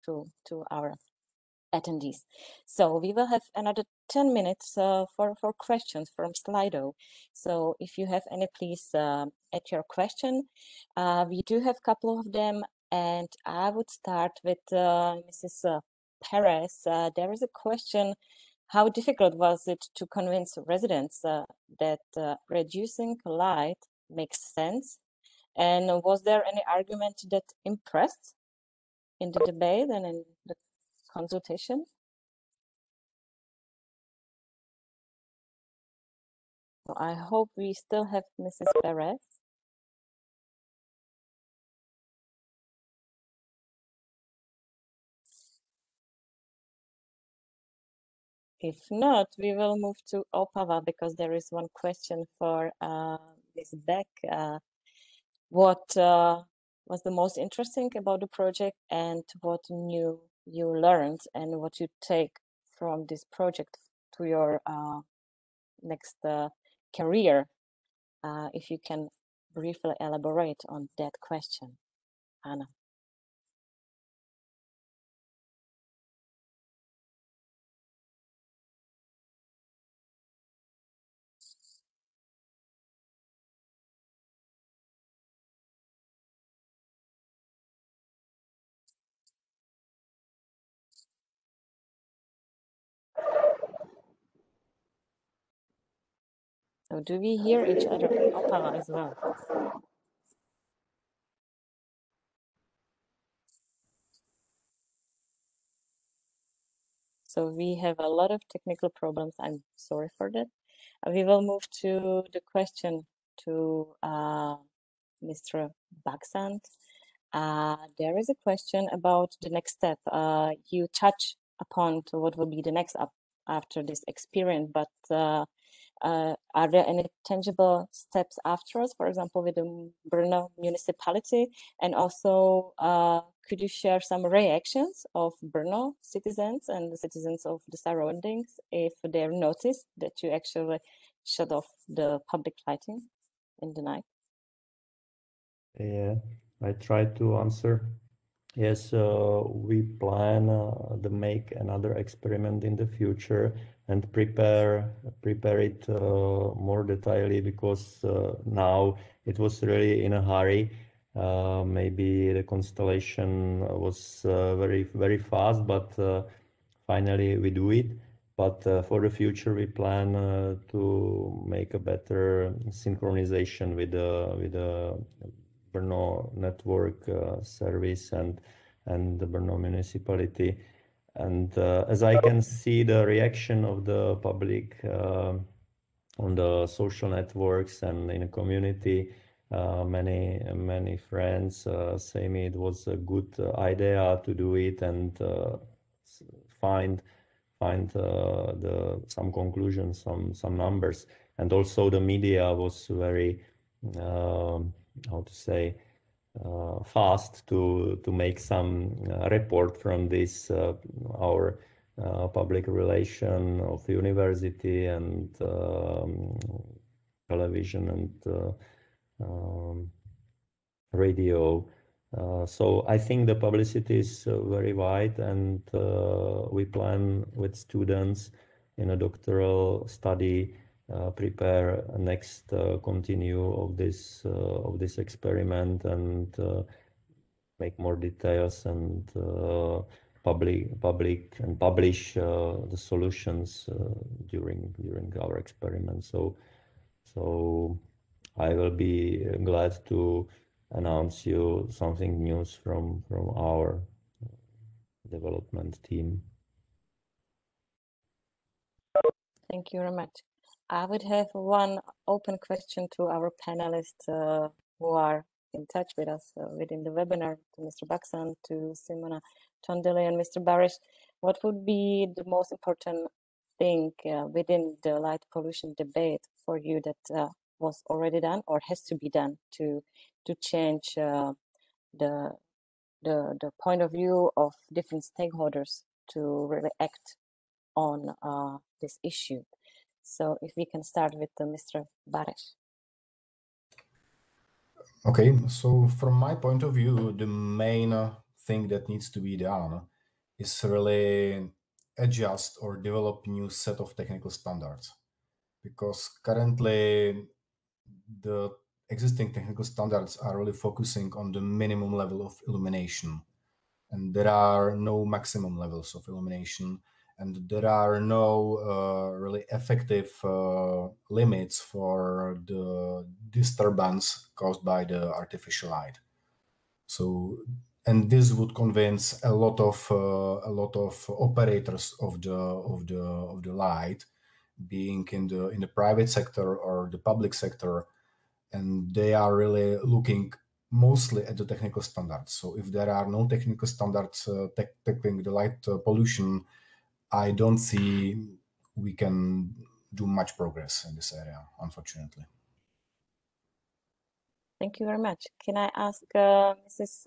to our attendees. So we will have another 10 minutes for questions from Slido. So if you have any, please add your question. We do have a couple of them, and I would start with Mrs. Perez. There is a question: how difficult was it to convince residents that reducing light makes sense? And was there any argument that impressed in the debate and in the consultation? So I hope we still have Mrs. Perez. If not, we will move to Opava, because there is one question for Ms. Beck. What was the most interesting about the project, and what new you learned, and what you take from this project to your next career? If you can briefly elaborate on that question, Anna. So do we hear each other in Opava as well? So we have a lot of technical problems. I'm sorry for that. We will move to the question to Mr. Baksant. There is a question about the next step. You touch upon to what will be the next up after this experience, but are there any tangible steps afterwards, for example, with the Brno municipality? And also, could you share some reactions of Brno citizens and the citizens of the surroundings if they noticed that you actually shut off the public lighting in the night? Yeah, I try to answer. Yes, we plan to make another experiment in the future and prepare it more detailedly, because now it was really in a hurry. Maybe the constellation was very fast, but finally we do it. But for the future, we plan to make a better synchronization with the Brno network service and the Brno municipality. And as I can see the reaction of the public on the social networks and in the community, many friends say me it was a good idea to do it and find some conclusions, some numbers. And also the media was very how to say, fast to make some report from this our public relation of the university and television and radio. So I think the publicity is very wide, and we plan with students in a doctoral study prepare a next continue of this experiment and make more details and public and publish the solutions during our experiment. So I will be glad to announce you something news from our development team. Thank you very much. I would have one open question to our panelists who are in touch with us within the webinar, to Mr. Baksan, to Simona Tondeli and Mr. Barish. What would be the most important thing within the light pollution debate for you that was already done or has to be done to change the point of view of different stakeholders to really act on this issue? So if we can start with Mr. Barish. Okay, so from my point of view, the main thing that needs to be done is really adjust or develop new set of technical standards, because currently the existing technical standards are really focusing on the minimum level of illumination, and there are no maximum levels of illumination, and there are no really effective limits for the disturbance caused by the artificial light. So, and this would convince a lot of operators of the light, being in the private sector or the public sector, and they are really looking mostly at the technical standards. So if there are no technical standards tackling the light pollution, I don't see we can do much progress in this area, unfortunately. Thank you very much. Can I ask Mrs.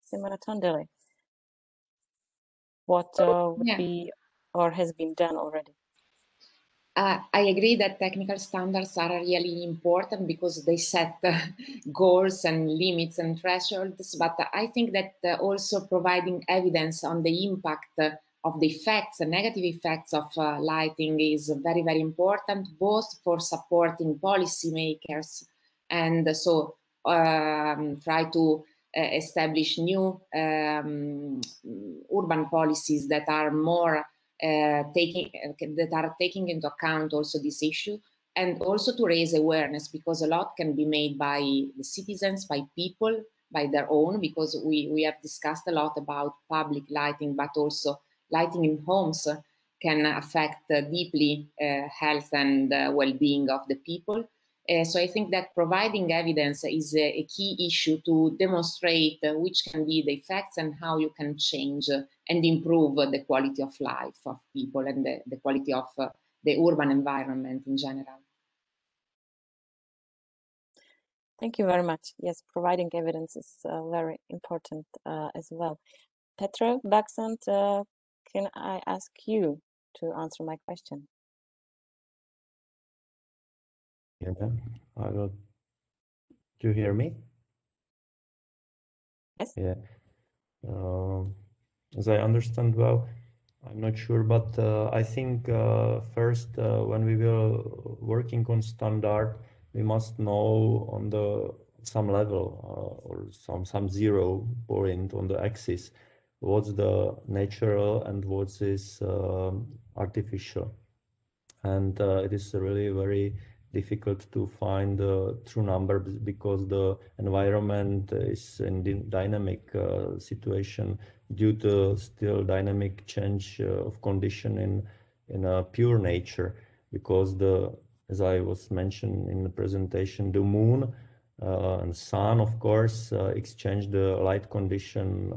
Simona Tondeli what would be or has been done already? I agree that technical standards are really important because they set goals and limits and thresholds, but I think that also providing evidence on the impact of the effects and negative effects of lighting is very, very important, both for supporting policymakers and so try to establish new urban policies that are more taking into account also this issue, and also to raise awareness, because a lot can be made by the citizens, by people, by their own, because we have discussed a lot about public lighting, but also lighting in homes can affect deeply health and well-being of the people. So I think that providing evidence is a key issue to demonstrate which can be the effects and how you can change and improve the quality of life of people and the quality of the urban environment in general. Thank you very much. Yes, providing evidence is very important as well. Petra Baxant, can I ask you to answer my question? Yeah, I will. Do you hear me? Yes. Yeah. As I understand well, I'm not sure, but I think first when we will working on standard, we must know on the some level or some 0 point on the axis what's the natural and what is artificial, and it is really very difficult to find the true number because the environment is in dynamic situation due to still dynamic change of condition in a pure nature, because as I was mentioned in the presentation, the moon and sun, of course, exchange the light condition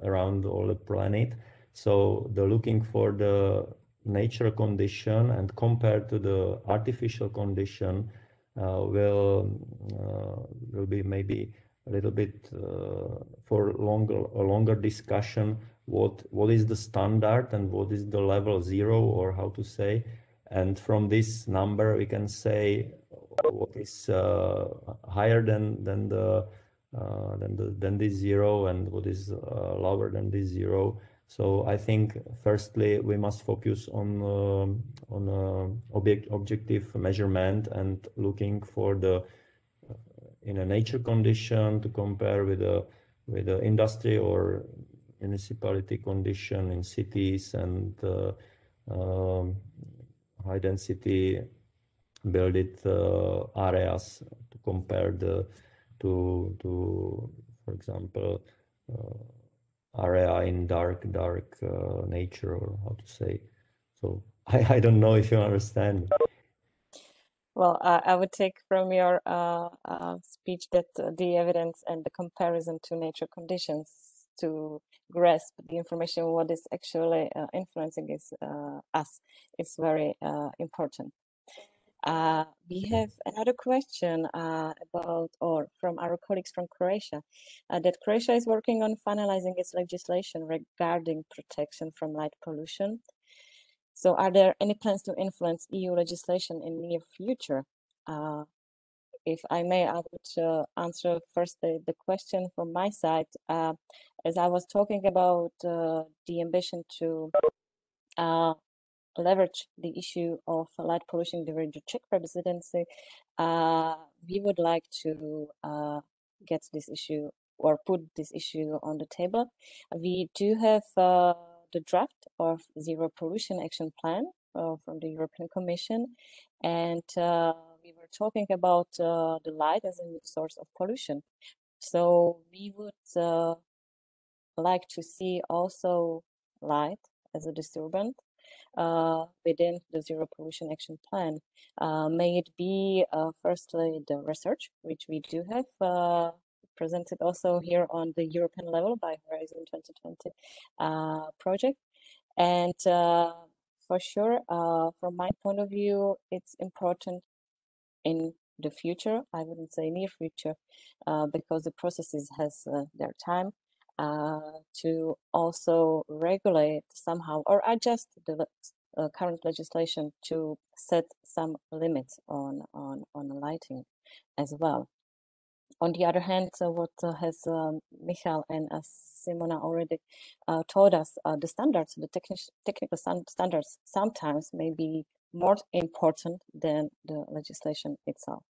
around all the planet. So the looking for the natural condition and compared to the artificial condition will be maybe a little bit for a longer discussion what is the standard and what is the level 0, or how to say, and from this number we can say what is higher than this 0 and what is lower than this 0. So I think firstly we must focus on objective measurement and looking for the in a nature condition to compare with the industry or municipality condition in cities and high density built areas to compare to for example area in dark nature, or how to say. So I don't know if you understand me. Well, I would take from your speech that the evidence and the comparison to nature conditions to grasp the information what is actually influencing us is very important. We have another question about, or from our colleagues from Croatia, that Croatia is working on finalizing its legislation regarding protection from light pollution. So are there any plans to influence EU legislation in near future? if I may, I would answer first the question from my side. As I was talking about the ambition to leverage the issue of light pollution during the Czech presidency, we would like to get this issue or put this issue on the table. We do have the draft of Zero Pollution Action Plan from the European Commission, and we were talking about the light as a new source of pollution. So we would like to see also light as a disturbance within the Zero Pollution Action Plan. May it be firstly the research, which we do have presented also here on the European level by Horizon 2020 project. And for sure, from my point of view, it's important in the future, I wouldn't say near future, because the processes has their time, to also regulate somehow or adjust the current legislation to set some limits on lighting as well. On the other hand, what has Michal and Simona already told us, the standards, the technical standards sometimes may be more important than the legislation itself.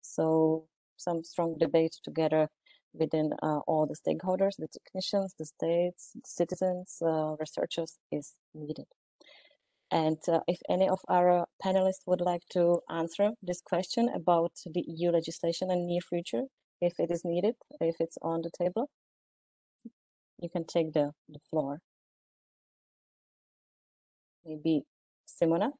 So some strong debate together within all the stakeholders, the technicians, the states, citizens, researchers is needed. And if any of our panelists would like to answer this question about the EU legislation in near future, if it is needed, if it's on the table, you can take the floor. Maybe Simona?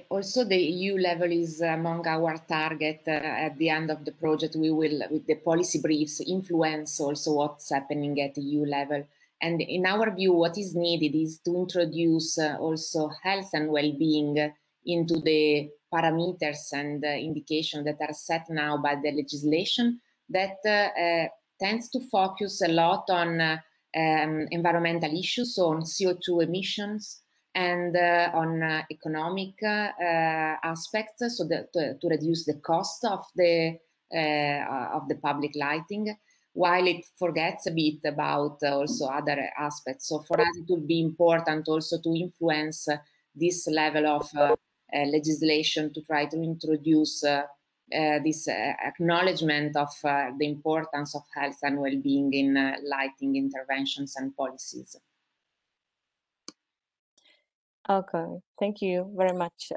Also the EU level is among our target. At the end of the project, we will, with the policy briefs, influence also what's happening at the EU level. And in our view, what is needed is to introduce also health and well-being into the parameters and indications that are set now by the legislation that tends to focus a lot on environmental issues, so on CO2 emissions, and on economic aspects, so that to reduce the cost of the public lighting, while it forgets a bit about also other aspects. So for us, it will be important also to influence this level of legislation to try to introduce this acknowledgement of the importance of health and well-being in lighting interventions and policies. Okay, thank you very much.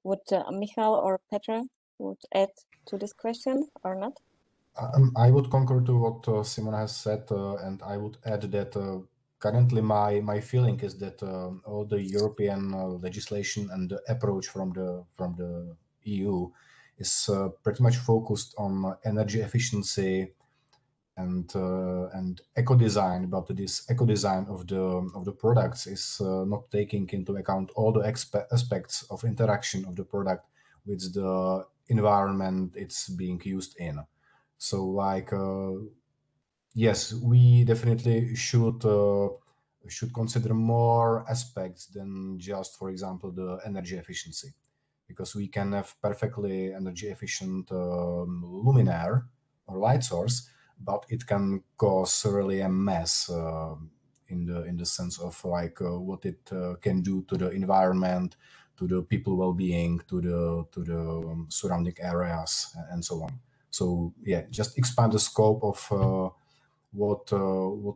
Would Michal or Petra would add to this question or not? I would concur to what Simona has said, and I would add that currently my feeling is that all the European legislation and the approach from the EU is pretty much focused on energy efficiency and eco design, but this eco design of the products is not taking into account all the aspects of interaction of the product with the environment it's being used in. So like yes, we definitely should consider more aspects than just, for example, the energy efficiency, because we can have perfectly energy efficient luminaire or light source, but it can cause really a mess in the sense of like what it can do to the environment, to the people well-being, to the surrounding areas, and so on. So yeah, just expand the scope of what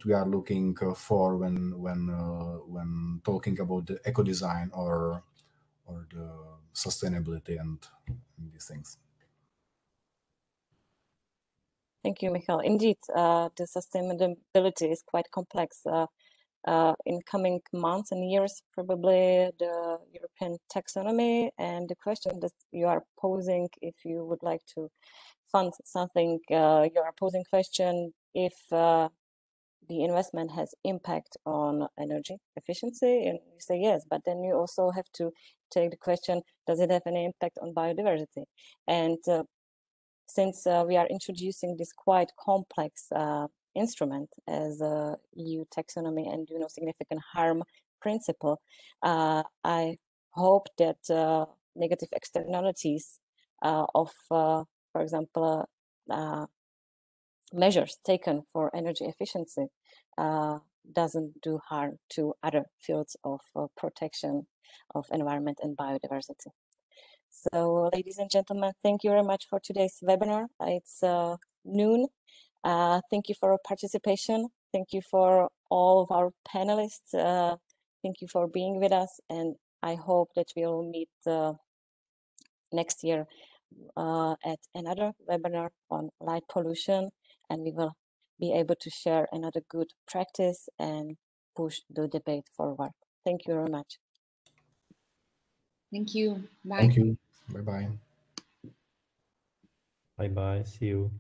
we are looking for when talking about the eco design or the sustainability and these things. Thank you, Michal. Indeed, the sustainability is quite complex. In coming months and years, probably the European taxonomy and the question that you are posing, if you would like to fund something, you are posing question if the investment has impact on energy efficiency, and you say yes, but then you also have to take the question, does it have any impact on biodiversity? And since we are introducing this quite complex instrument as a EU taxonomy and significant harm principle, I hope that negative externalities of, for example, measures taken for energy efficiency doesn't do harm to other fields of protection of environment and biodiversity. So, ladies and gentlemen, thank you very much for today's webinar. It's noon. Thank you for your participation. Thank you for all of our panelists. Thank you for being with us, and I hope that we'll meet next year at another webinar on light pollution, and we will be able to share another good practice and push the debate forward. Thank you very much. Thank you. Bye. Thank you. Bye-bye. Bye-bye. See you.